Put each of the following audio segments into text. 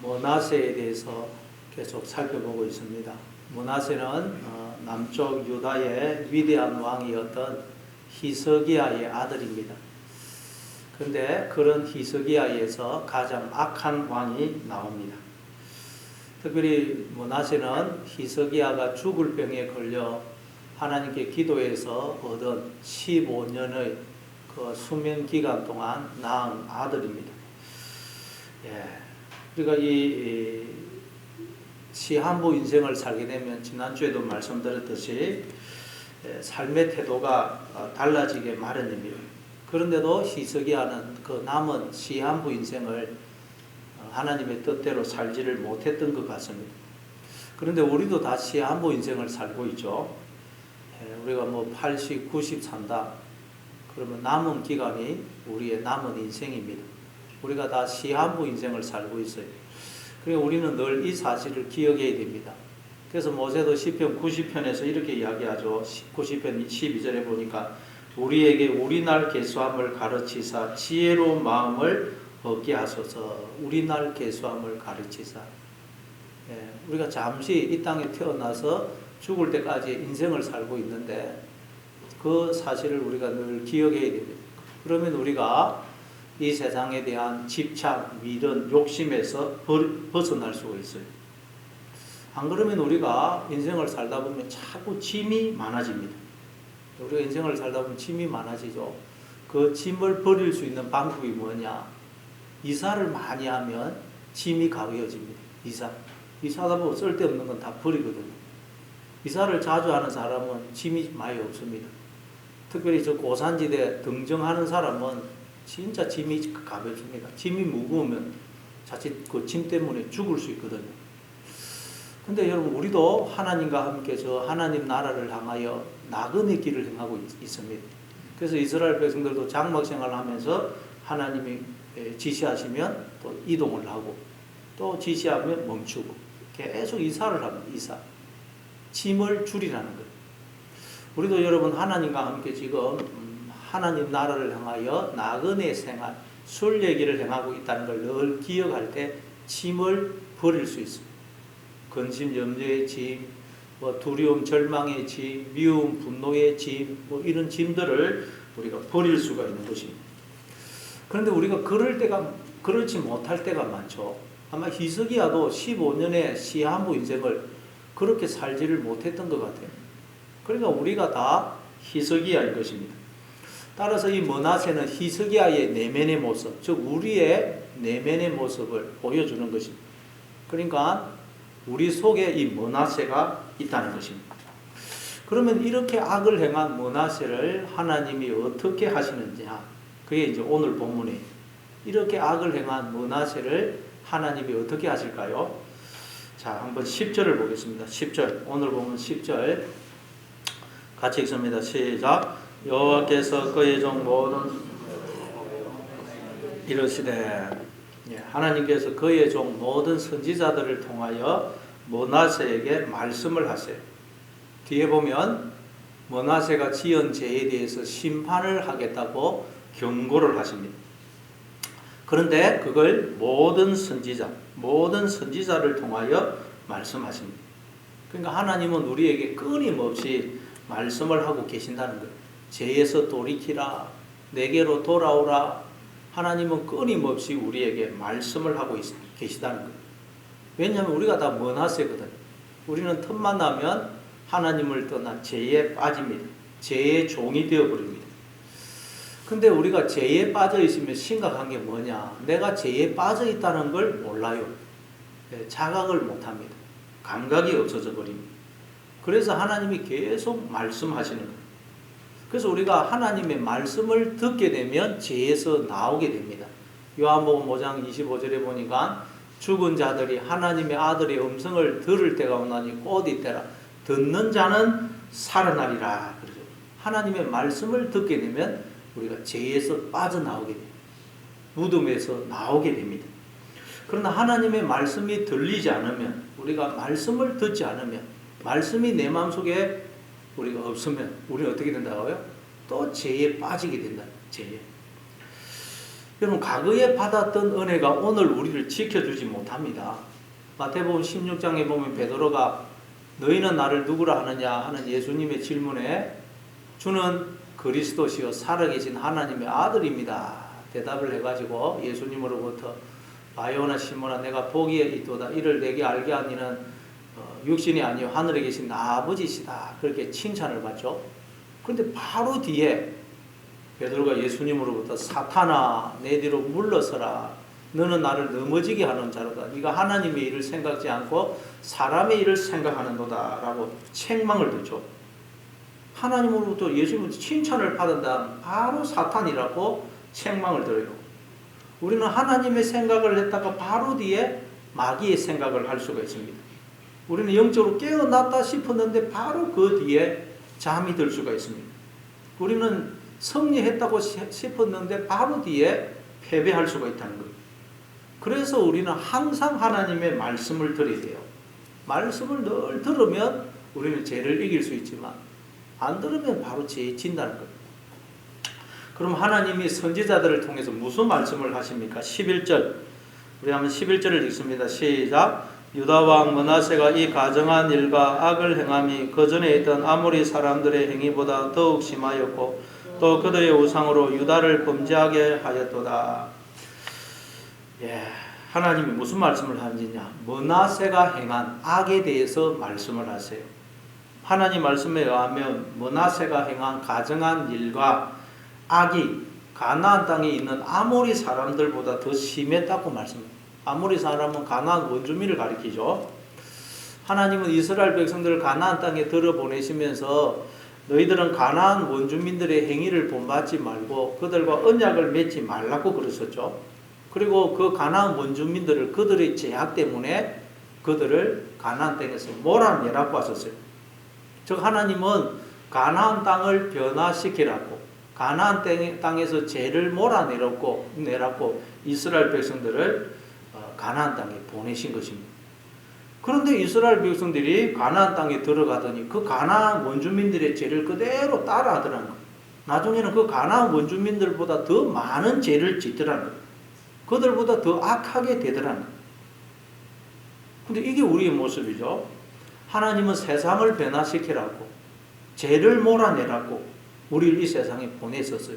므낫세에 대해서 계속 살펴보고 있습니다. 므낫세는 남쪽 유다의 위대한 왕이었던 히스기야의 아들입니다. 그런데 그런 히스기야에서 가장 악한 왕이 나옵니다. 특별히 므낫세는 히스기야가 죽을 병에 걸려 하나님께 기도해서 얻은 15년의 그 수명 기간 동안 낳은 아들입니다. 우리가 이 시한부 인생을 살게 되면 지난주에도 말씀드렸듯이 삶의 태도가 달라지게 마련입니다. 그런데도 히스기야는 그 남은 시한부 인생을 하나님의 뜻대로 살지를 못했던 것 같습니다. 그런데 우리도 다 시한부 인생을 살고 있죠. 우리가 80, 90 산다. 그러면 남은 기간이 우리의 남은 인생입니다. 우리가 다 시한부 인생을 살고 있어요. 그러니까 우리는 늘 이 사실을 기억해야 됩니다. 그래서 모세도 시편 90편에서 이렇게 이야기하죠. 90편 12절에 보니까 우리에게 우리날 계수함을 가르치사 지혜로운 마음을 얻게 하소서. 우리날 계수함을 가르치사. 우리가 잠시 이 땅에 태어나서 죽을 때까지 인생을 살고 있는데 그 사실을 우리가 늘 기억해야 됩니다. 그러면 우리가 이 세상에 대한 집착, 미련, 욕심에서 벗어날 수가 있어요. 안 그러면 우리가 인생을 살다 보면 자꾸 짐이 많아집니다. 우리가 인생을 살다 보면 짐이 많아지죠. 그 짐을 버릴 수 있는 방법이 뭐냐? 이사를 많이 하면 짐이 가벼워집니다. 이사하다 보면 쓸데없는 건 다 버리거든요. 이사를 자주 하는 사람은 짐이 많이 없습니다. 특별히 저 고산지대 등정하는 사람은 진짜 짐이 가벼워집니다. 짐이 무거우면 자칫 그 짐 때문에 죽을 수 있거든요. 근데 여러분, 우리도 하나님과 함께 저 하나님 나라를 향하여 나그네 길을 행하고 있습니다. 그래서 이스라엘 백성들도 장막 생활을 하면서 하나님이 지시하시면 또 이동을 하고 또 지시하면 멈추고 계속 이사를 합니다. 이사. 짐을 줄이라는 거예요. 우리도 여러분 하나님과 함께 지금 하나님 나라를 향하여 나그네 생활, 순례길을 행하고 있다는 걸 늘 기억할 때 짐을 버릴 수 있습니다. 근심, 염려의 짐, 두려움, 절망의 짐, 미움, 분노의 짐, 이런 짐들을 우리가 버릴 수가 있는 것입니다. 그런데 우리가 그렇지 못할 때가 많죠. 아마 히스기야도 15년의 시한부 인생을 그렇게 살지를 못했던 것 같아요. 그러니까 우리가 다 히스기야인 것입니다. 따라서 이 므낫세는 히스기야의 내면의 모습, 즉 우리의 내면의 모습을 보여주는 것입니다. 그러니까 우리 속에 이 므낫세가 있다는 것입니다. 그러면 이렇게 악을 행한 므낫세를 하나님이 어떻게 하시는지, 그게 이제 오늘 본문이에요. 이렇게 악을 행한 므낫세를 하나님이 어떻게 하실까요? 자, 한번 10절을 보겠습니다. 10절, 오늘 보면 10절 같이 읽습니다. 시작. 여호와께서 그의 종 모든 이르시되, 하나님께서 그의 종 모든 선지자들을 통하여 므낫세에게 말씀을 하세요. 뒤에 보면 므낫세가 지은 죄에 대해서 심판을 하겠다고 경고를 하십니다. 그런데 그걸 모든 선지자를 통하여 말씀하십니다. 그러니까 하나님은 우리에게 끊임없이 말씀을 하고 계신다는 거예요. 죄에서 돌이키라, 내게로 돌아오라. 하나님은 끊임없이 우리에게 말씀을 하고 계시다는 거예요. 왜냐하면 우리가 다 므낫세거든요. 우리는 틈만 나면 하나님을 떠나 죄에 빠집니다. 죄의 종이 되어버립니다. 근데 우리가 죄에 빠져 있으면 심각한 게 뭐냐? 내가 죄에 빠져 있다는 걸 몰라요. 자각을 못합니다. 감각이 없어져 버립니다. 그래서 하나님이 계속 말씀하시는 거예요. 그래서 우리가 하나님의 말씀을 듣게 되면 죄에서 나오게 됩니다. 요한복음 5장 25절에 보니까 죽은 자들이 하나님의 아들의 음성을 들을 때가 오나니 곧 이때라. 듣는 자는 살아나리라. 그러죠. 하나님의 말씀을 듣게 되면 우리가 죄에서 빠져나오게 됩니다. 무덤에서 나오게 됩니다. 그러나 하나님의 말씀이 들리지 않으면, 우리가 말씀을 듣지 않으면, 말씀이 내 마음속에 우리가 없으면 우리는 어떻게 된다고요? 또 죄에 빠지게 된다. 죄에. 여러분 과거에 받았던 은혜가 오늘 우리를 지켜주지 못합니다. 마태복음 16장에 보면 베드로가 너희는 나를 누구라 하느냐 하는 예수님의 질문에 주는 그리스도시요 살아계신 하나님의 아들입니다. 대답을 해가지고 예수님으로부터 바요나 시몬아 내가 보기에 있도다 이를 내게 알게 하니는 육신이 아니요 하늘에 계신 아버지시다. 그렇게 칭찬을 받죠. 그런데 바로 뒤에 베드로가 예수님으로부터 사탄아 내 뒤로 물러서라. 너는 나를 넘어지게 하는 자로다. 네가 하나님의 일을 생각지 않고 사람의 일을 생각하는도다 라고 책망을 듣죠. 하나님으로부터 예수님으로부터 칭찬을 받은 다음 바로 사탄이라고 책망을 들어요. 우리는 하나님의 생각을 했다가 바로 뒤에 마귀의 생각을 할 수가 있습니다. 우리는 영적으로 깨어났다 싶었는데 바로 그 뒤에 잠이 들 수가 있습니다. 우리는 승리했다고 싶었는데 바로 뒤에 패배할 수가 있다는 거예요. 그래서 우리는 항상 하나님의 말씀을 들어야 돼요. 말씀을 늘 들으면 우리는 죄를 이길 수 있지만 안 들으면 바로 죄에 진다는 거예요. 그럼 하나님이 선지자들을 통해서 무슨 말씀을 하십니까? 11절 우리 한번 11절을 읽습니다. 시작. 유다 왕 므낫세가 이 가정한 일과 악을 행함이 그 전에 있던 아모리 사람들의 행위보다 더욱 심하였고 또 그들의 우상으로 유다를 범죄하게 하였도다. 하나님이 무슨 말씀을 하느냐? 므낫세가 행한 악에 대해서 말씀을 하세요. 하나님 말씀에 의하면 므낫세가 행한 가정한 일과 악이 가나안 땅에 있는 아모리 사람들보다 더 심했다고 말씀합니다. 아모리 사람은 가나안 원주민을 가리키죠. 하나님은 이스라엘 백성들을 가나안 땅에 들어보내시면서 너희들은 가나안 원주민들의 행위를 본받지 말고 그들과 언약을 맺지 말라고 그러셨죠. 그리고 그 가나안 원주민들을 그들의 죄악 때문에 그들을 가나안 땅에서 몰아내라고 하셨어요. 즉 하나님은 가나안 땅을 변화시키라고 가나안 땅에서 죄를 몰아내라고 이스라엘 백성들을 가나안 땅에 보내신 것입니다. 그런데 이스라엘 백성들이 가나안 땅에 들어가더니 그 가나안 원주민들의 죄를 그대로 따라하더라는 거예요. 나중에는 그 가나안 원주민들보다 더 많은 죄를 짓더라는 거예요. 그들보다 더 악하게 되더라는 거예요. 근데 이게 우리의 모습이죠. 하나님은 세상을 변화시키라고 죄를 몰아내라고 우리를 이 세상에 보내셨어요.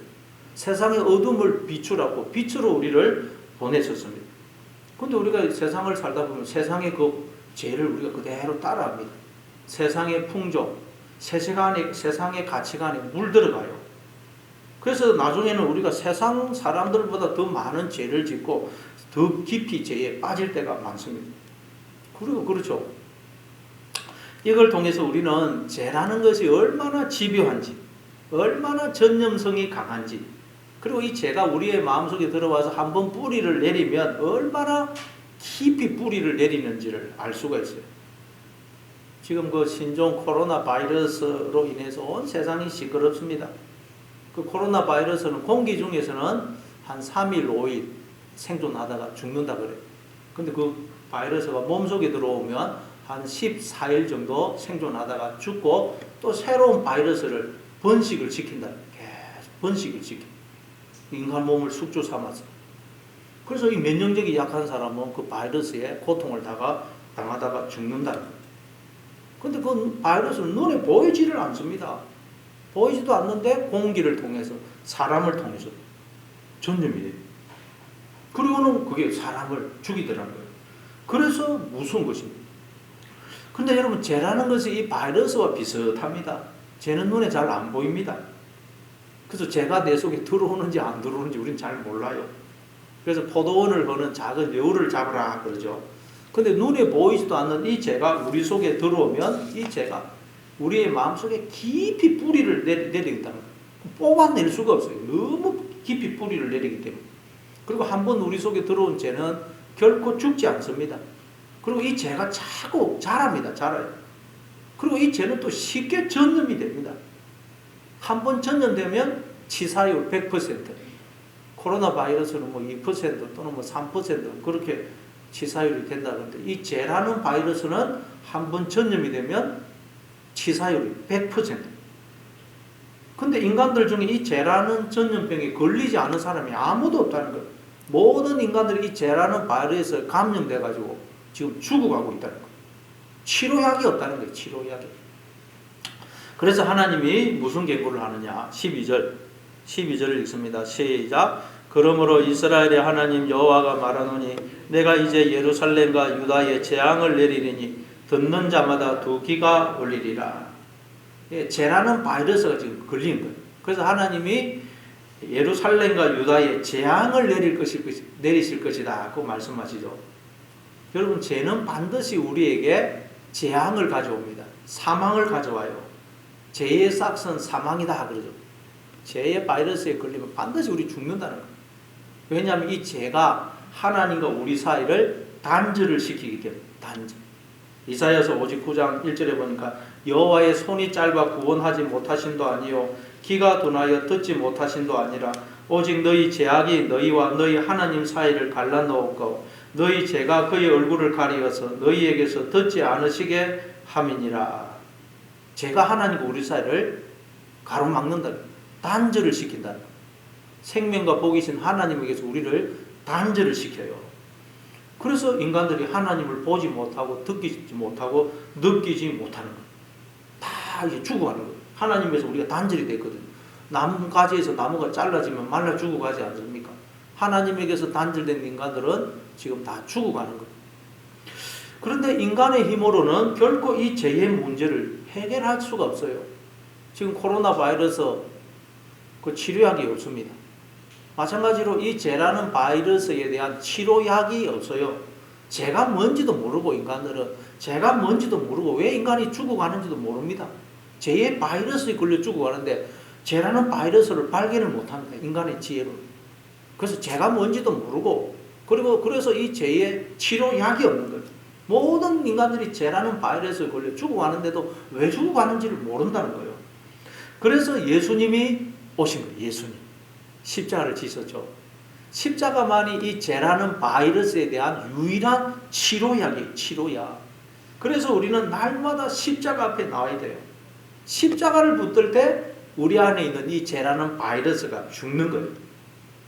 세상의 어둠을 비추라고 빛으로 우리를 보내셨습니다. 근데 우리가 세상을 살다 보면 세상의 그 죄를 우리가 그대로 따라합니다. 세상의 풍조, 세상의 가치관에 물들어가요. 그래서 나중에는 우리가 세상 사람들보다 더 많은 죄를 짓고 더 깊이 죄에 빠질 때가 많습니다. 그리고 그렇죠. 이걸 통해서 우리는 죄라는 것이 얼마나 집요한지, 얼마나 전념성이 강한지, 그리고 이 죄가 우리의 마음속에 들어와서 한번 뿌리를 내리면 얼마나 깊이 뿌리를 내리는지를 알 수가 있어요. 지금 그 신종 코로나 바이러스로 인해서 온 세상이 시끄럽습니다. 그 코로나 바이러스는 공기 중에서는 한 3일, 5일 생존하다가 죽는다 그래요. 근데 그 바이러스가 몸속에 들어오면 한 14일 정도 생존하다가 죽고 또 새로운 바이러스를 번식을 시킨다. 계속 번식을 시켜. 인간 몸을 숙주 삼아서. 그래서 이 면역력이 약한 사람은 그 바이러스에 고통을 당하다가 죽는다. 근데 그 바이러스는 눈에 보이지를 않습니다. 보이지도 않는데 공기를 통해서 사람을 통해서 전염이 돼요. 그리고는 그게 사람을 죽이더라는 거예요. 그래서 무서운 것입니다. 근데 여러분 죄라는 것이 이 바이러스와 비슷합니다. 죄는 눈에 잘 안 보입니다. 그래서 죄가 내 속에 들어오는지 안 들어오는지 우리는 잘 몰라요. 그래서 포도원을 거는 작은 여우를 잡으라 그러죠. 근데 눈에 보이지도 않는 이 죄가 우리 속에 들어오면 이 죄가 우리의 마음속에 깊이 뿌리를 내리겠다는 거예요. 뽑아낼 수가 없어요. 너무 깊이 뿌리를 내리기 때문에. 그리고 한번 우리 속에 들어온 죄는 결코 죽지 않습니다. 그리고 이 죄가 자꾸 자랍니다. 자라요. 그리고 이 죄는 또 쉽게 전염이 됩니다. 한번 전염되면 치사율 100%. 코로나 바이러스는 뭐 2% 또는 뭐 3% 그렇게 치사율이 된다는데 이 죄라는 바이러스는 한번 전염이 되면 치사율이 100%. 근데 인간들 중에 이 죄라는 전염병에 걸리지 않은 사람이 아무도 없다는 거예요. 모든 인간들이 이 죄라는 바이러스에 감염돼 가지고 지금 죽어가고 있다는 거예요. 치료약이 없다는 거예요. 치료약이. 그래서 하나님이 무슨 경고를 하느냐. 12절을 읽습니다. 시작. 그러므로 이스라엘의 하나님 여호와가 말하노니 내가 이제 예루살렘과 유다에 재앙을 내리리니 듣는 자마다 두 귀가 울리리라. 예, 죄라는 바이러스가 지금 걸린 거예요. 그래서 하나님이 예루살렘과 유다에 재앙을 내리실 것이다. 그 말씀하시죠. 여러분, 죄는 반드시 우리에게 재앙을 가져옵니다. 사망을 가져와요. 죄의 싹은 사망이다 그러죠. 죄의 바이러스에 걸리면 반드시 우리 죽는다는 거예요. 왜냐하면 이 죄가 하나님과 우리 사이를 단절을 시키기 때문에. 단절. 이사야서 59장 1절에 보니까 여호와의 손이 짧아 구원하지 못하신도 아니요 귀가 둔하여 듣지 못하신도 아니라 오직 너희 죄악이 너희와 너희 하나님 사이를 갈라놓고 너희 죄가 그의 얼굴을 가리어서 너희에게서 듣지 않으시게 함이니라. 죄가 하나님과 우리 사이를 가로막는다. 단절을 시킨다. 생명과 복이신 하나님에게서 우리를 단절을 시켜요. 그래서 인간들이 하나님을 보지 못하고 듣지 못하고 느끼지 못하는 거예요. 다 이제 죽어가는 거예요. 하나님에서 우리가 단절이 됐거든요. 나무가지에서 나무가 잘라지면 말라 죽어가지 않습니까? 하나님에게서 단절된 인간들은 지금 다 죽어가는 거예요. 그런데 인간의 힘으로는 결코 이 죄의 문제를 해결할 수가 없어요. 지금 코로나 바이러스 그 치료약이 없습니다. 마찬가지로 이 죄라는 바이러스에 대한 치료약이 없어요. 죄가 뭔지도 모르고 인간들은 죄가 뭔지도 모르고 왜 인간이 죽어가는지도 모릅니다. 죄의 바이러스에 걸려 죽어가는데 죄라는 바이러스를 발견을 못합니다. 인간의 지혜로. 그래서 죄가 뭔지도 모르고 그래서 이 죄의 치료약이 없는 거예요. 모든 인간들이 죄라는 바이러스에 걸려 죽어가는데도 왜 죽어가는지를 모른다는 거예요. 그래서 예수님이 오신 거예요. 예수님. 십자가를 지셨죠. 십자가만이 이 죄라는 바이러스에 대한 유일한 치료약이에요. 치료약. 그래서 우리는 날마다 십자가 앞에 나와야 돼요. 십자가를 붙들 때 우리 안에 있는 이 죄라는 바이러스가 죽는 거예요.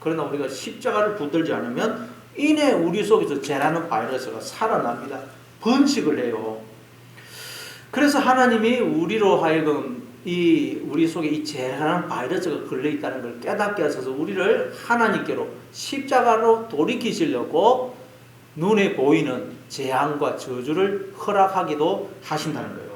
그러나 우리가 십자가를 붙들지 않으면 이내 우리 속에서 죄라는 바이러스가 살아납니다. 번식을 해요. 그래서 하나님이 우리로 하여금 우리 속에 이 죄라는 바이러스가 걸려 있다는 걸 깨닫게 하셔서 우리를 하나님께로 십자가로 돌이키시려고 눈에 보이는 재앙과 저주를 허락하기도 하신다는 거예요.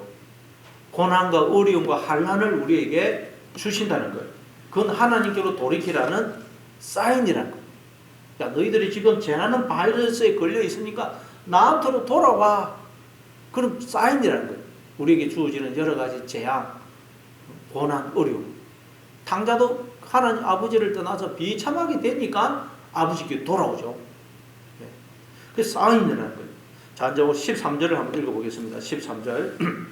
고난과 어려움과 환난을 우리에게 주신다는 거예요. 그건 하나님께로 돌이키라는 사인이라는 거예요. 야, 너희들이 지금 죄라는 바이러스에 걸려 있으니까 나한테로 돌아와. 그런 사인이라는 거예요. 우리에게 주어지는 여러 가지 재앙, 고난, 어려움. 당자도 하나님 아버지를 떠나서 비참하게 되니까 아버지께 돌아오죠. 네. 그게 사인이라는 거예요. 자, 이제 13절을 한번 읽어보겠습니다. 13절.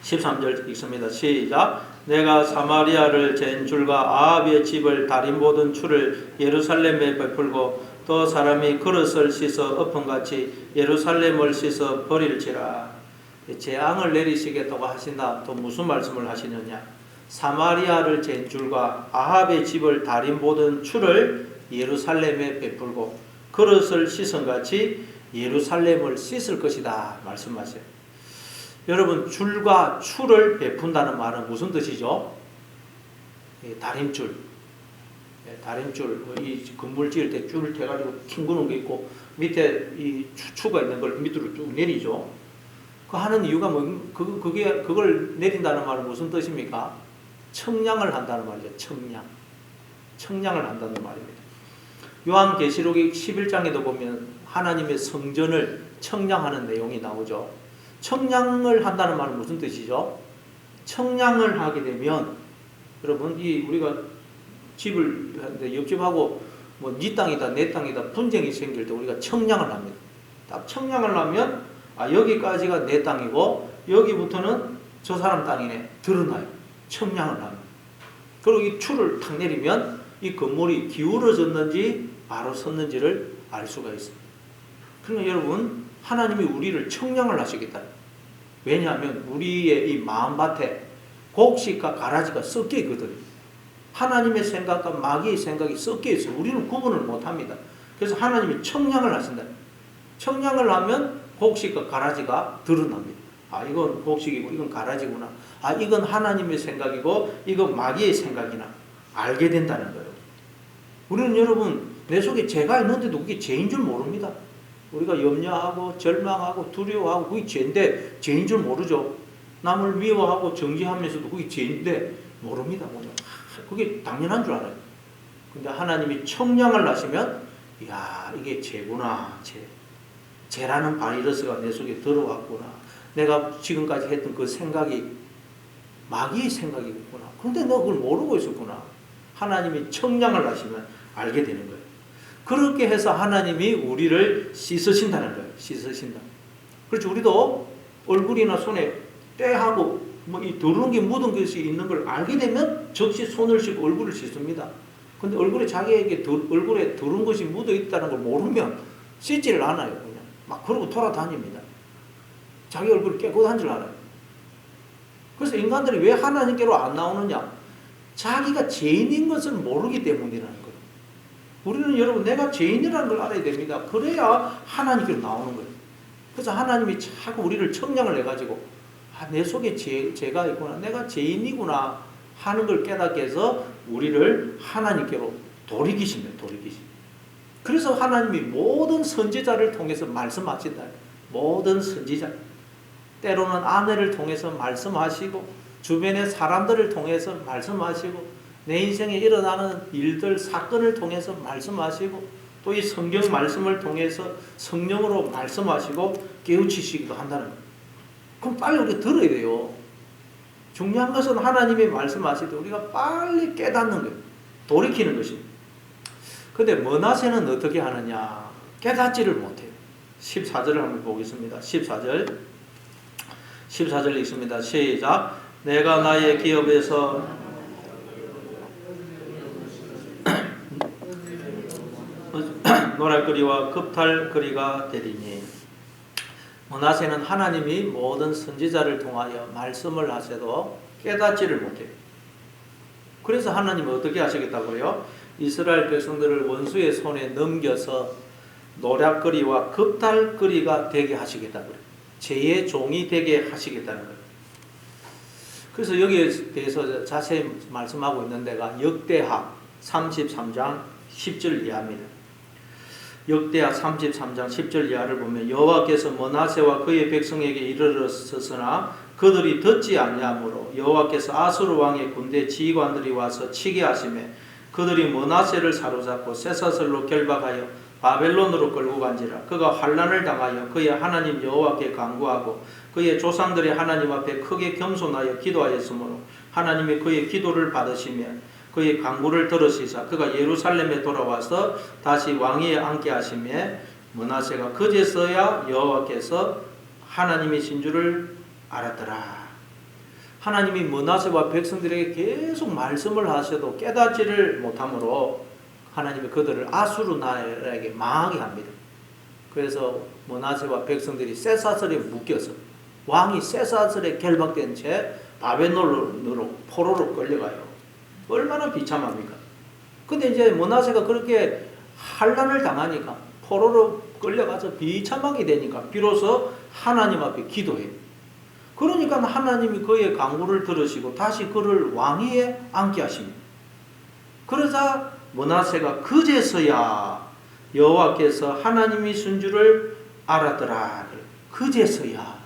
13절 읽습니다. 시작. 내가 사마리아를 잰 줄과 아합의 집을 다림 보던 추를 예루살렘에 베풀고 또 사람이 그릇을 씻어 엎은같이 예루살렘을 씻어 버릴지라. 재앙을 내리시겠다고 하신다. 또 무슨 말씀을 하시느냐. 사마리아를 잰 줄과 아합의 집을 다림 보던 추를 예루살렘에 베풀고 그릇을 씻은같이 예루살렘을 씻을 것이다 말씀하세요. 여러분, 줄과 추를 베푼다는 말은 무슨 뜻이죠? 다림줄. 다림줄, 이 건물 지을 때 줄을 대가지고 튕구는 게 있고 밑에 이 추가 있는 걸 밑으로 쭉 내리죠. 그 하는 이유가 그걸 내린다는 말은 무슨 뜻입니까? 청량을 한다는 말이죠. 청량을 한다는 말입니다. 요한계시록의 11장에도 보면 하나님의 성전을 청량하는 내용이 나오죠. 청량을 한다는 말은 무슨 뜻이죠? 청량을 하게 되면 여러분, 우리가 집을 하는데 옆집하고 뭐 네 땅이다 내 땅이다 분쟁이 생길 때 우리가 청량을 합니다. 딱 청량을 하면 여기까지가 내 땅이고 여기부터는 저 사람 땅이네 드러나요. 청량을 하면. 그리고 이 추를 탁 내리면 이 건물이 기울어졌는지 바로 섰는지를 알 수가 있습니다. 그러니까 여러분, 하나님이 우리를 청량을 하시겠다. 왜냐하면 우리의 이 마음밭에 곡식과 가라지가 섞여 있거든요. 하나님의 생각과 마귀의 생각이 섞여 있어요. 우리는 구분을 못합니다. 그래서 하나님이 청량을 하신다. 청량을 하면 곡식과 가라지가 드러납니다. 아, 이건 곡식이고 이건 가라지구나. 아, 이건 하나님의 생각이고 이건 마귀의 생각이나 알게 된다는 거예요. 우리는 여러분 내 속에 죄가 있는데도 그게 죄인 줄 모릅니다. 우리가 염려하고 절망하고 두려워하고 그게 죄인데 죄인 줄 모르죠. 남을 미워하고 정죄하면서도 그게 죄인데 모릅니다. 그게 당연한 줄 알아요. 근데 하나님이 청량을 하시면 이야, 이게 죄구나. 죄라는 바이러스가 내 속에 들어왔구나. 내가 지금까지 했던 그 생각이 마귀의 생각이구나. 그런데 너 그걸 모르고 있었구나. 하나님이 청량을 하시면 알게 되는 거예요. 그렇게 해서 하나님이 우리를 씻으신다는 거예요. 씻으신다. 그렇죠. 우리도 얼굴이나 손에 때하고 이 더러운 게 묻은 것이 있는 걸 알게 되면 즉시 손을 씻고 얼굴을 씻습니다. 근데 얼굴에 자기에게 얼굴에 더러운 것이 묻어 있다는 걸 모르면 씻지를 않아요. 그냥 막 그러고 돌아다닙니다. 자기 얼굴이 깨끗한 줄 알아요. 그래서 인간들이 왜 하나님께로 안 나오느냐? 자기가 죄인인 것을 모르기 때문이라는 거예요. 우리는 여러분 내가 죄인이라는 걸 알아야 됩니다. 그래야 하나님께로 나오는 거예요. 그래서 하나님이 자꾸 우리를 청량을 해가지고 아, 내 속에 죄가 있구나. 내가 죄인이구나 하는 걸 깨닫게 해서 우리를 하나님께로 돌이키십니다. 그래서 하나님이 모든 선지자를 통해서 말씀하신다. 모든 선지자. 때로는 아내를 통해서 말씀하시고 주변의 사람들을 통해서 말씀하시고 내 인생에 일어나는 일들, 사건을 통해서 말씀하시고 또 이 성경 말씀을 통해서 성령으로 말씀하시고 깨우치시기도 한다는 거예요. 그럼 빨리 우리가 들어야 돼요. 중요한 것은 하나님이 말씀하실 때 우리가 빨리 깨닫는 거예요. 돌이키는 것입니다. 근데 므낫세는 어떻게 하느냐? 깨닫지를 못해요. 14절을 한번 보겠습니다. 14절 읽습니다. 시작. 내가 나의 기업에서 노랄거리와 급탈거리가 되리니. 므낫세는 하나님이 모든 선지자를 통하여 말씀을 하셔도 깨닫지를 못해요. 그래서 하나님은 어떻게 하시겠다고요? 이스라엘 백성들을 원수의 손에 넘겨서 노략거리와 급탈거리가 되게 하시겠다고요. 죄의 종이 되게 하시겠다는 거예요. 그래서 여기에 대해서 자세히 말씀하고 있는 데가 역대하 33장 10절 이하입니다. 역대하 33장 10절 이하를 보면 여호와께서 므낫세와 그의 백성에게 이르렀으나 그들이 듣지 아니하므로 여호와께서 아수르 왕의 군대 지휘관들이 와서 치게 하시매 그들이 므낫세를 사로잡고 쇠사슬로 결박하여 바벨론으로 끌고 간지라. 그가 환난을 당하여 그의 하나님 여호와께 간구하고 그의 조상들의 하나님 앞에 크게 겸손하여 기도하였으므로 하나님이 그의 기도를 받으시며 그의 간구를 들으시사 그가 예루살렘에 돌아와서 다시 왕위에 앉게 하시며 므낫세가 그제서야 여호와께서 하나님이신 줄을 알았더라. 하나님이 므낫세와 백성들에게 계속 말씀을 하셔도 깨닫지를 못하므로 하나님이 그들을 아수르 나라에게 망하게 합니다. 그래서 므낫세와 백성들이 쇠사슬에 묶여서 왕이 쇠사슬에 결박된 채 바벨론으로 포로로 끌려가요. 얼마나 비참합니까? 근데 이제 므낫세가 그렇게 환난을 당하니까 포로로 끌려가서 비참하게 되니까 비로소 하나님 앞에 기도해요. 그러니까 하나님이 그의 간구를 들으시고 다시 그를 왕위에 앉게 하십니다. 그러자 므낫세가 그제서야 여호와께서 하나님이신 줄을 알았더라. 그제서야.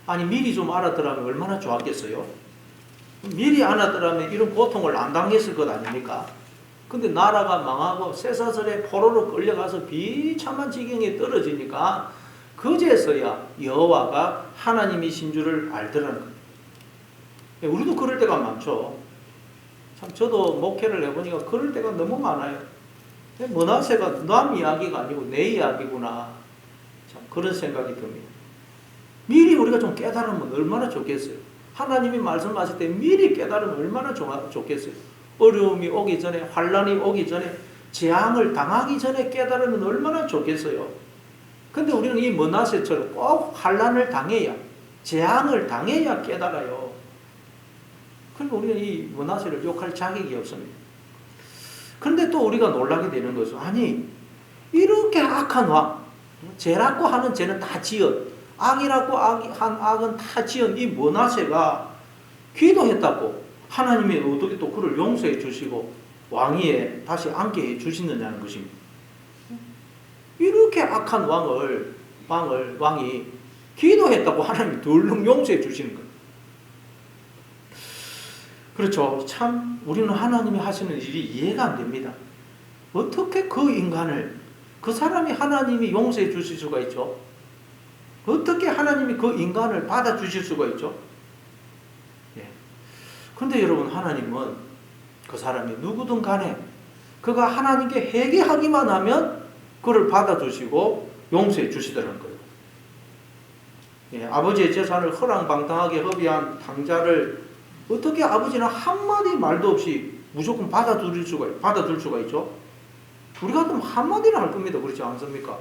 아니 미리 좀 알았더라면 얼마나 좋았겠어요? 미리 알았더라면 이런 고통을 안 당했을 것 아닙니까? 근데 나라가 망하고 쇠사슬에 포로로 끌려가서 비참한 지경에 떨어지니까 그제서야 여호와가 하나님이신 줄을 알더라는 거예요. 우리도 그럴 때가 많죠. 참 저도 목회를 해보니까 그럴 때가 너무 많아요. 므낫세가 남 이야기가 아니고 내 이야기구나. 참 그런 생각이 듭니다. 미리 우리가 좀 깨달으면 얼마나 좋겠어요. 하나님이 말씀하실 때 미리 깨달으면 얼마나 좋겠어요. 어려움이 오기 전에, 환난이 오기 전에, 재앙을 당하기 전에 깨달으면 얼마나 좋겠어요. 근데 우리는 이 므낫세처럼 꼭 환난을 당해야, 재앙을 당해야 깨달아요. 그러니까 우리는 이 므낫세를 욕할 자격이 없습니다. 그런데 또 우리가 놀라게 되는 것은, 아니 이렇게 악한 왕, 죄라고 하는 죄는 다 지은, 악이라고 한 악은 다 지은 이 므낫세가 기도했다고 하나님이 어떻게 또 그를 용서해 주시고 왕위에 다시 앉게 해 주시느냐는 것입니다. 이렇게 악한 왕이 기도했다고 하나님이 덜렁 용서해 주시는 거예요. 그렇죠. 참 우리는 하나님이 하시는 일이 이해가 안 됩니다. 어떻게 그 인간을, 그 사람이 하나님이 용서해 주실 수가 있죠? 어떻게 하나님이 그 인간을 받아주실 수가 있죠? 예. 그런데 여러분, 하나님은 그 사람이 누구든 간에 그가 하나님께 회개하기만 하면 그를 받아주시고 용서해 주시더라는 거예요. 예. 아버지의 재산을 허랑방탕하게 허비한 당자를 어떻게 아버지는 한마디 말도 없이 무조건 받아줄 수가 있죠? 우리가 그럼 한마디는 할 겁니다. 그렇지 않습니까?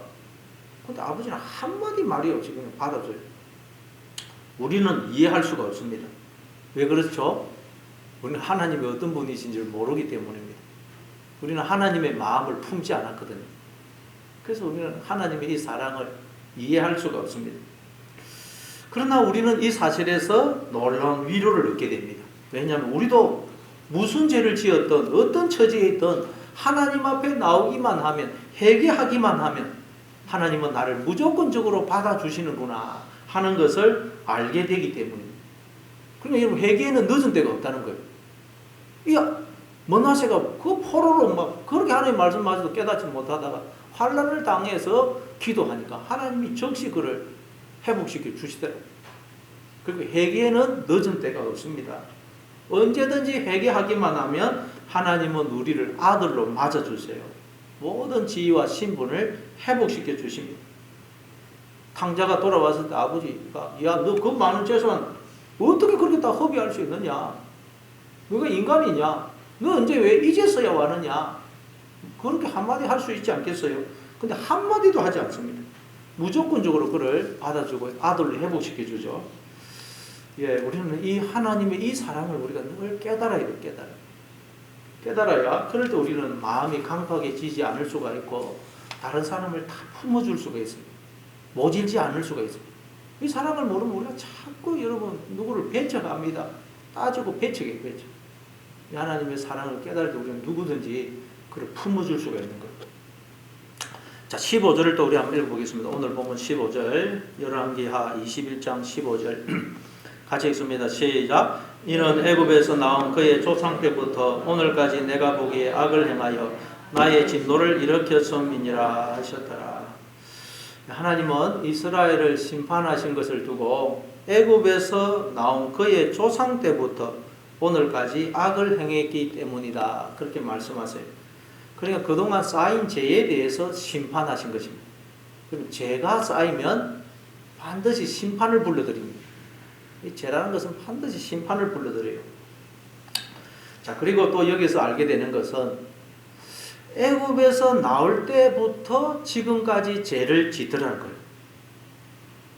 근데 아버지는 한마디 말이 없이 그냥 받아줘요. 우리는 이해할 수가 없습니다. 왜 그렇죠? 우리는 하나님이 어떤 분이신지를 모르기 때문입니다. 우리는 하나님의 마음을 품지 않았거든요. 그래서 우리는 하나님의 이 사랑을 이해할 수가 없습니다. 그러나 우리는 이 사실에서 놀라운 위로를 얻게 됩니다. 왜냐하면 우리도 무슨 죄를 지었던 어떤 처지에 있던 하나님 앞에 나오기만 하면, 회개하기만 하면 하나님은 나를 무조건적으로 받아주시는구나 하는 것을 알게 되기 때문입니다. 그러니까 여러분, 회개에는 늦은 때가 없다는 거예요. 이 므낫세가 그 포로로 막 그렇게 하나님 말씀마저도 깨닫지 못하다가 환난을 당해서 기도하니까 하나님이 즉시 그를 회복시켜 주시더라고요. 그리고 회개에는 늦은 때가 없습니다. 언제든지 회개하기만 하면 하나님은 우리를 아들로 맞아주세요. 모든 지위와 신분을 회복시켜 주십니다. 탕자가 돌아왔을 때 아버지가, 야, 너 그 많은 재산 어떻게 그렇게 다 허비할 수 있느냐? 너가 인간이냐? 너 언제 왜 이제서야 왔느냐? 그렇게 한마디 할 수 있지 않겠어요? 근데 한마디도 하지 않습니다. 무조건적으로 그를 받아주고 아들로 회복시켜 주죠. 예, 우리는 이 하나님의 이 사랑을 우리가 늘 깨달아야 돼요. 깨달아야, 그럴 때 우리는 마음이 강팍해지지 않을 수가 있고 다른 사람을 다 품어줄 수가 있습니다. 모질지 않을 수가 있습니다. 이 사랑을 모르면 우리가 자꾸 여러분 누구를 배척합니다. 따지고 배척해요. 이 하나님의 사랑을 깨달을 때 우리는 누구든지 그를 품어줄 수가 있는 거예요. 자, 15절을 또 우리 한번 읽어보겠습니다. 오늘 보면 15절, 열왕기하 21장 15절 같이 읽습니다. 시작. 이는 애굽에서 나온 그의 조상 때부터 오늘까지 내가 보기에 악을 행하여 나의 진노를 일으켰음이니라 하셨더라. 하나님은 이스라엘을 심판하신 것을 두고 애굽에서 나온 그의 조상 때부터 오늘까지 악을 행했기 때문이다. 그렇게 말씀하세요. 그러니까 그동안 쌓인 죄에 대해서 심판하신 것입니다. 그럼 죄가 쌓이면 반드시 심판을 불러들입니다. 이 죄라는 것은 반드시 심판을 불러들여요. 자, 그리고 또 여기서 알게 되는 것은 애굽에서 나올 때부터 지금까지 죄를 짓더라는 거예요.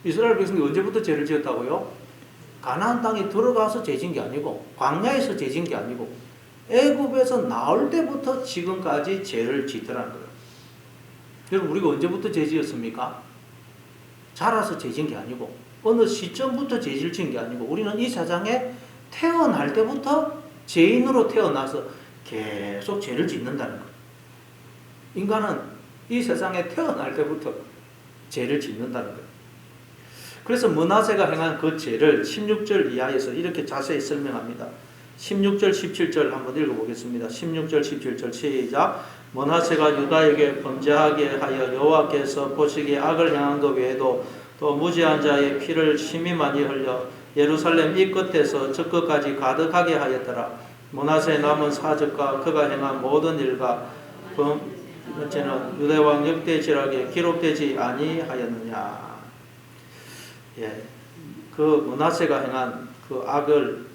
이스라엘 백성이 언제부터 죄를 지었다고요? 가나안 땅에 들어가서 죄진 게 아니고, 광야에서 죄진 게 아니고, 애굽에서 나올 때부터 지금까지 죄를 짓더라는 거예요. 여러분, 우리가 언제부터 죄 지었습니까? 자라서 죄진 게 아니고, 어느 시점부터 죄를 지은 게 아니고, 우리는 이 세상에 태어날 때부터 죄인으로 태어나서 계속 죄를 짓는다는 거예요. 인간은 이 세상에 태어날 때부터 죄를 짓는다는 거예요. 그래서 므낫세가 행한 그 죄를 16절 이하에서 이렇게 자세히 설명합니다. 16절 17절 한번 읽어보겠습니다. 16절 17절 시작. 므낫세가 유다에게 범죄하게 하여 여호와께서 보시기에 악을 행한 것 외에도 또 무지한 자의 피를 심히 많이 흘려 예루살렘 이 끝에서 저 끝까지 가득하게 하였더라. 므낫세의 남은 사적과 그가 행한 모든 일과 번째는 유대왕 역대지락에 기록되지 아니하였느냐. 예, 그 므낫세가 행한 그 악을,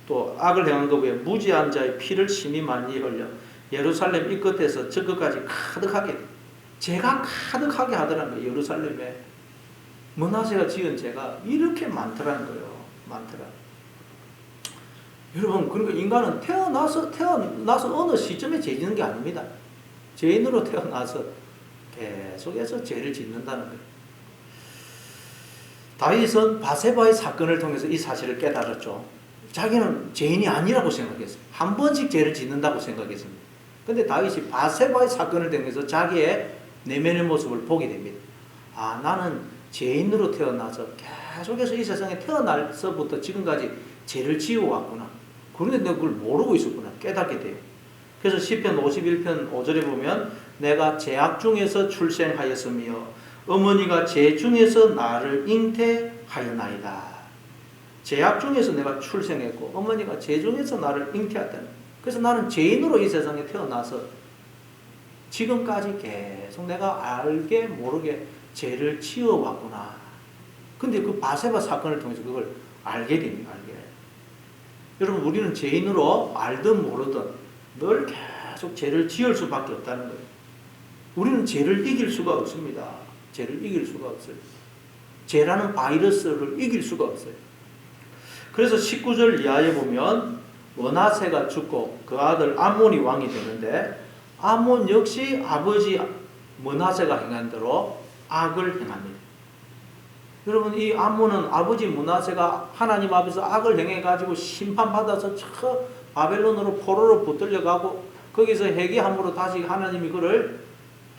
또 악을 행한 것 외에 무지한 자의 피를 심히 많이 흘려 예루살렘 이 끝에서 저 끝까지 가득하게, 죄가 가득하게 하더라는 거예요. 예루살렘에 므낫세가 지은 죄가 이렇게 많더라는 거예요. 많더라. 여러분, 그러니까 인간은 태어나서 어느 시점에 죄 짓는 게 아닙니다. 죄인으로 태어나서 계속해서 죄를 짓는다는 거예요. 다윗은 바세바의 사건을 통해서 이 사실을 깨달았죠. 자기는 죄인이 아니라고 생각했어요. 한 번씩 죄를 짓는다고 생각했습니다. 근데 다윗이 바세바의 사건을 통해서 자기의 내면의 모습을 보게 됩니다. 아, 나는 죄인으로 태어나서 계속해서 이 세상에 태어나서부터 지금까지 죄를 지어왔구나. 그런데 내가 그걸 모르고 있었구나. 깨닫게 돼요. 그래서 시편 51편 5절에 보면 내가 죄악 중에서 출생하였으며 어머니가 죄 중에서 나를 잉태하였나이다. 죄악 중에서 내가 출생했고 어머니가 죄 중에서 나를 잉태했다. 그래서 나는 죄인으로 이 세상에 태어나서 지금까지 계속 내가 알게 모르게 죄를 지어왔구나. 근데 그 바세바 사건을 통해서 그걸 알게 됩니다. 여러분, 우리는 죄인으로 알든 모르든 늘 계속 죄를 지을 수밖에 없다는 거예요. 우리는 죄를 이길 수가 없습니다. 죄를 이길 수가 없어요. 죄라는 바이러스를 이길 수가 없어요. 그래서 19절 이하에 보면 므낫세가 죽고 그 아들 아몬이 왕이 되는데 아몬 역시 아버지 므낫세가 행한 대로 악을 행합니다. 여러분, 이 아몬은 아버지 므낫세가 하나님 앞에서 악을 행해가지고 심판받아서 저 바벨론으로 포로로 붙들려가고 거기서 회개함으로 다시 하나님이 그를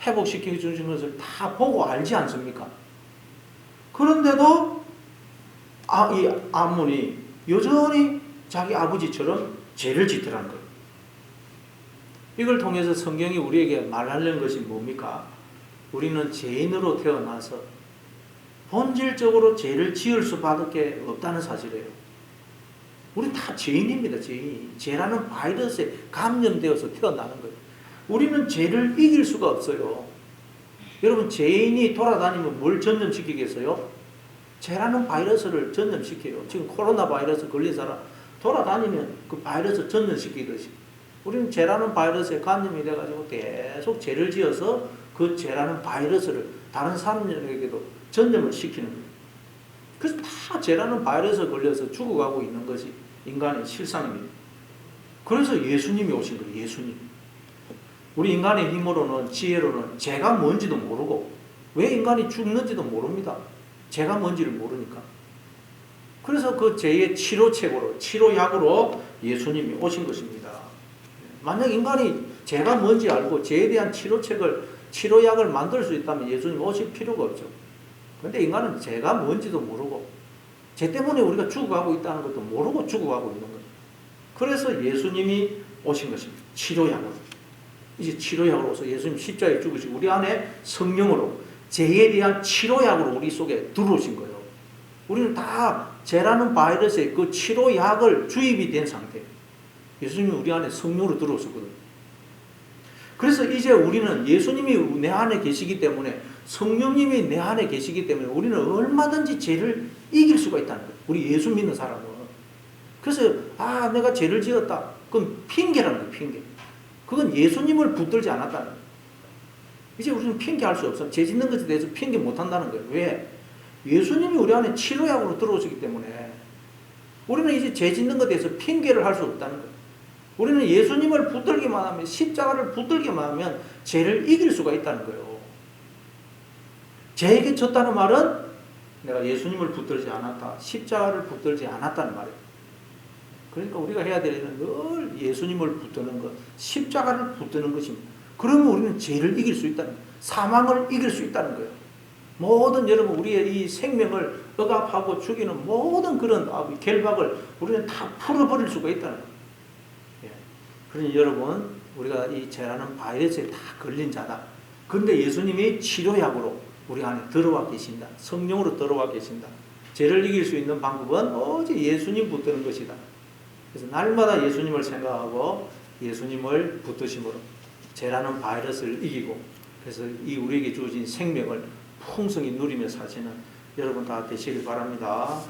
회복시켜 주신 것을 다 보고 알지 않습니까? 그런데도 이 아몬이 여전히 자기 아버지처럼 죄를 짓더라는 거예요. 이걸 통해서 성경이 우리에게 말하려는 것이 뭡니까? 우리는 죄인으로 태어나서 본질적으로 죄를 지을 수밖에 없다는 사실이에요. 우리 다 죄인입니다. 죄인. 죄라는 바이러스에 감염되어서 태어나는 거예요. 우리는 죄를 이길 수가 없어요. 여러분, 죄인이 돌아다니면 뭘 전염시키겠어요? 죄라는 바이러스를 전염시켜요. 지금 코로나 바이러스 걸린 사람 돌아다니면 그 바이러스 전염시키듯이 우리는 죄라는 바이러스에 감염이 돼가지고 계속 죄를 지어서 그 죄라는 바이러스를 다른 사람들에게도 전염을 시키는 거예요. 그래서 다 죄라는 바이러스에 걸려서 죽어가고 있는 것이 인간의 실상입니다. 그래서 예수님이 오신 거예요. 예수님. 우리 인간의 힘으로는, 지혜로는 죄가 뭔지도 모르고 왜 인간이 죽는지도 모릅니다. 죄가 뭔지를 모르니까. 그래서 그 죄의 치료책으로, 치료약으로 예수님이 오신 것입니다. 만약 인간이 죄가 뭔지 알고 죄에 대한 치료약을 만들 수 있다면 예수님 오실 필요가 없죠. 그런데 인간은 죄가 뭔지도 모르고 죄 때문에 우리가 죽어가고 있다는 것도 모르고 죽어가고 있는 거예요. 그래서 예수님이 오신 것입니다. 치료약으로. 이제 치료약으로서 예수님 십자가에 죽으시고 우리 안에 성령으로 죄에 대한 치료약으로 우리 속에 들어오신 거예요. 우리는 다 죄라는 바이러스의 그 치료약을 주입이 된 상태예요. 예수님이 우리 안에 성령으로 들어오셨거든요. 그래서 이제 우리는 예수님이 내 안에 계시기 때문에 성령님이 내 안에 계시기 때문에 우리는 얼마든지 죄를 이길 수가 있다는 거예요. 우리 예수 믿는 사람은. 그래서 내가 죄를 지었다. 그건 핑계라는 거예요. 핑계. 그건 예수님을 붙들지 않았다는 거예요. 이제 우리는 핑계할 수 없어요. 죄 짓는 것에 대해서 핑계 못한다는 거예요. 왜? 예수님이 우리 안에 치료약으로 들어오시기 때문에 우리는 이제 죄 짓는 것에 대해서 핑계를 할 수 없다는 거예요. 우리는 예수님을 붙들기만 하면, 십자가를 붙들기만 하면 죄를 이길 수가 있다는 거예요. 죄에게 졌다는 말은 내가 예수님을 붙들지 않았다. 십자가를 붙들지 않았다는 말이에요. 그러니까 우리가 해야 될 일은 늘 예수님을 붙드는 것, 십자가를 붙드는 것입니다. 그러면 우리는 죄를 이길 수 있다는 거예요. 사망을 이길 수 있다는 거예요. 모든 여러분 우리의 이 생명을 억압하고 죽이는 모든 그런 결박을 우리는 다 풀어버릴 수가 있다는 거예요. 그러니 여러분 우리가 이 죄라는 바이러스에 다 걸린 자다. 그런데 예수님이 치료약으로 우리 안에 들어와 계신다. 성령으로 들어와 계신다. 죄를 이길 수 있는 방법은 오직 예수님 붙드는 것이다. 그래서 날마다 예수님을 생각하고 예수님을 붙드심으로 죄라는 바이러스를 이기고 그래서 이 우리에게 주어진 생명을 풍성히 누리며 사시는 여러분 다 되시길 바랍니다.